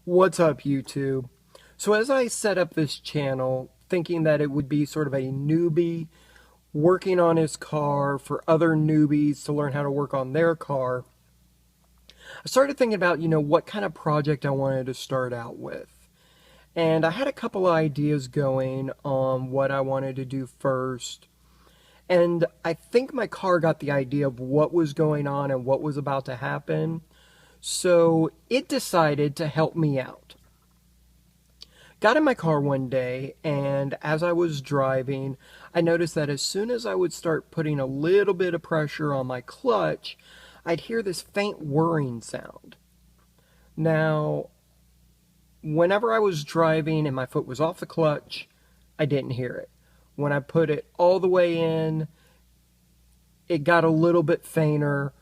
What's up, YouTube? So as I set up this channel, thinking that it would be sort of a newbie working on his car for other newbies to learn how to work on their car, I started thinking about, what kind of project I wanted to start out with. And I had a couple of ideas going on what I wanted to do first. And I think my car got the idea of what was going on and what was about to happen. So it decided to help me out. Got in my car one day, and as I was driving, I noticed that as soon as I would start putting a little bit of pressure on my clutch, I'd hear this faint whirring sound. Now, whenever I was driving and my foot was off the clutch, I didn't hear it. When I put it all the way in, it got a little bit fainter,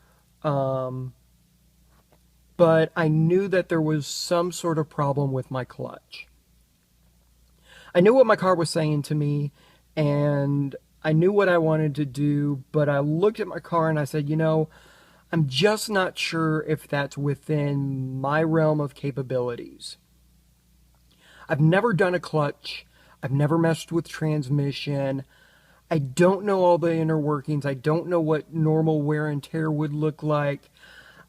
but I knew that there was some sort of problem with my clutch. I knew what my car was saying to me, and I knew what I wanted to do, but I looked at my car and I said, I'm just not sure if that's within my realm of capabilities. I've never done a clutch. I've never messed with transmission. I don't know all the inner workings. I don't know what normal wear and tear would look like.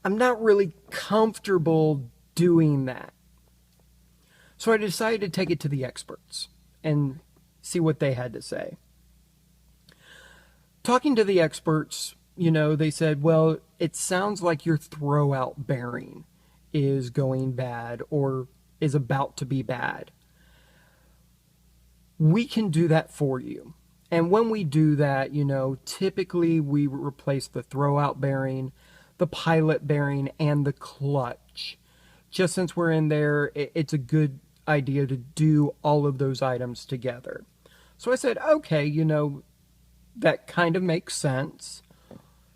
I'm not really comfortable doing that. So I decided to take it to the experts and see what they had to say. Talking to the experts, they said, well, it sounds like your throwout bearing is going bad or is about to be bad. We can do that for you. And when we do that, typically we replace the throwout bearing, the pilot bearing, and the clutch. Just since we're in there, it's a good idea to do all of those items together. So I said, okay, that kind of makes sense.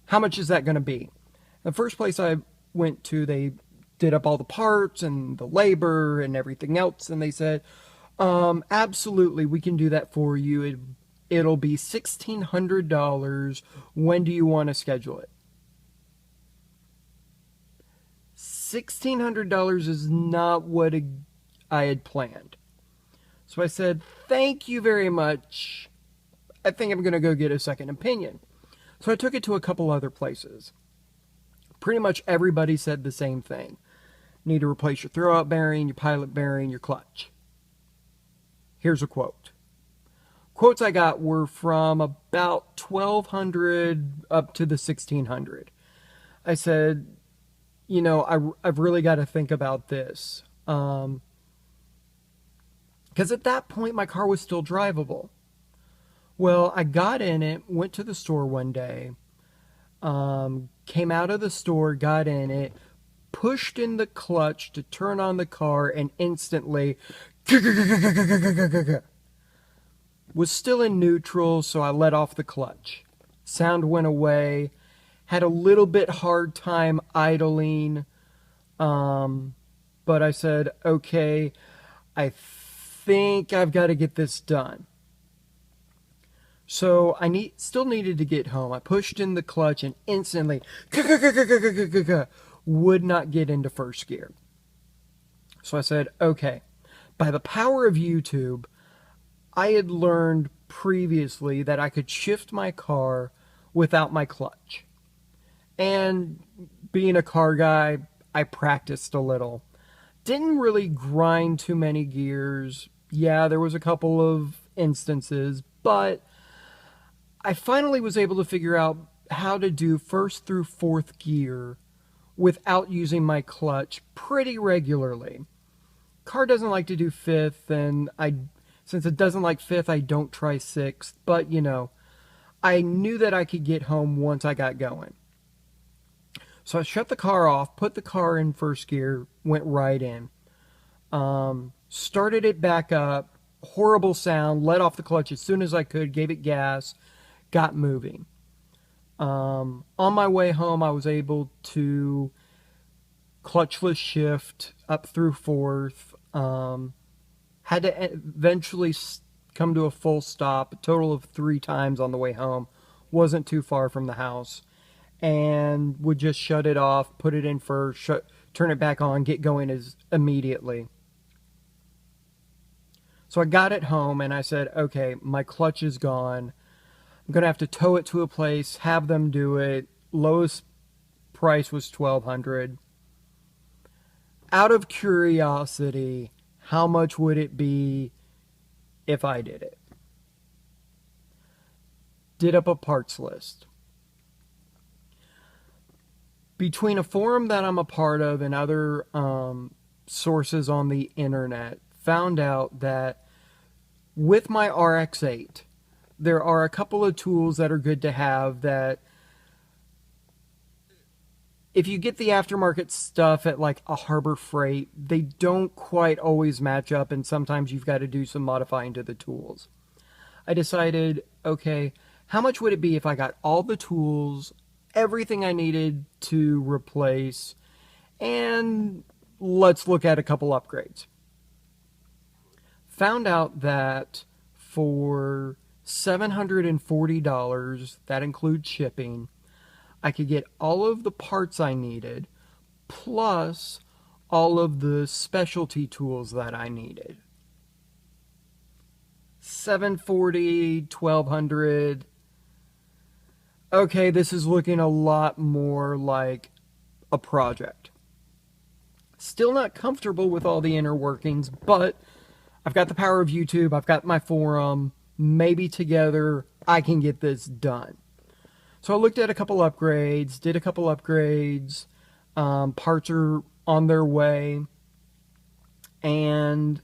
How much is that going to be? The first place I went to, they did up all the parts and the labor and everything else, and they said, absolutely, we can do that for you. It'll be $1,600. When do you want to schedule it? $1,600 is not what I had planned. So I said, thank you very much. I think I'm going to go get a second opinion. So I took it to a couple other places. Pretty much everybody said the same thing. Need to replace your throwout bearing, your pilot bearing, your clutch. Here's a quote. Quotes I got were from about $1,200 up to the $1,600. I said, I've really got to think about this. Because at that point, my car was still drivable. Well, I got in it, went to the store one day, came out of the store, got in it, pushed in the clutch to turn on the car, and instantly was still in neutral, so I let off the clutch. Sound went away. Had a little bit hard time idling, but I said, okay, I think I've got to get this done. So I still needed to get home. I pushed in the clutch and instantly would not get into first gear. So I said, okay, by the power of YouTube, I had learned previously that I could shift my car without my clutch. And being a car guy, I practiced a little. Didn't really grind too many gears. Yeah, there was a couple of instances, but I finally was able to figure out how to do first through fourth gear without using my clutch pretty regularly. Car doesn't like to do fifth, and since it doesn't like fifth, I don't try sixth, but I knew that I could get home once I got going. So I shut the car off, put the car in first gear, went right in. Started it back up, horrible sound, let off the clutch as soon as I could, gave it gas, got moving. On my way home, I was able to clutchless shift up through fourth. Had to eventually come to a full stop, a total of 3 times on the way home. Wasn't too far from the house. And would just shut it off, put it in first, turn it back on, get going as immediately. So I got it home and I said, okay, my clutch is gone. I'm going to have to tow it to a place, have them do it. Lowest price was $1,200. Out of curiosity, how much would it be if I did it? Did up a parts list. Between a forum that I'm a part of and other sources on the internet, found out that with my RX-8, there are a couple of tools that are good to have that if you get the aftermarket stuff at like a Harbor Freight, they don't quite always match up, and sometimes you've got to do some modifying to the tools. I decided, okay, how much would it be if I got all the tools, everything I needed to replace, and let's look at a couple upgrades. Found out that for $740, that includes shipping, I could get all of the parts I needed, plus all of the specialty tools that I needed. $740, $1,200. Okay, this is looking a lot more like a project. Still not comfortable with all the inner workings, but I've got the power of YouTube, I've got my forum, maybe together I can get this done. So I looked at a couple upgrades, did a couple upgrades, parts are on their way, and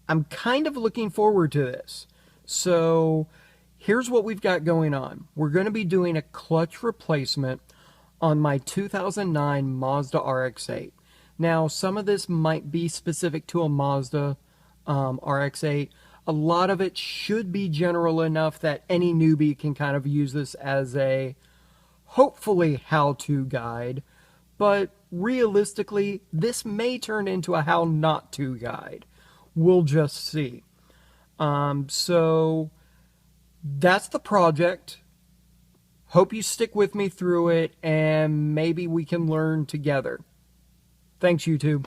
I'm kind of looking forward to this. So here's what we've got going on. We're going to be doing a clutch replacement on my 2009 Mazda RX-8. Now, some of this might be specific to a Mazda RX-8. A lot of it should be general enough that any newbie can kind of use this as a, hopefully, how-to guide. But realistically, this may turn into a how-not-to guide. We'll just see. So that's the project. Hope you stick with me through it, and maybe we can learn together. Thanks, YouTube.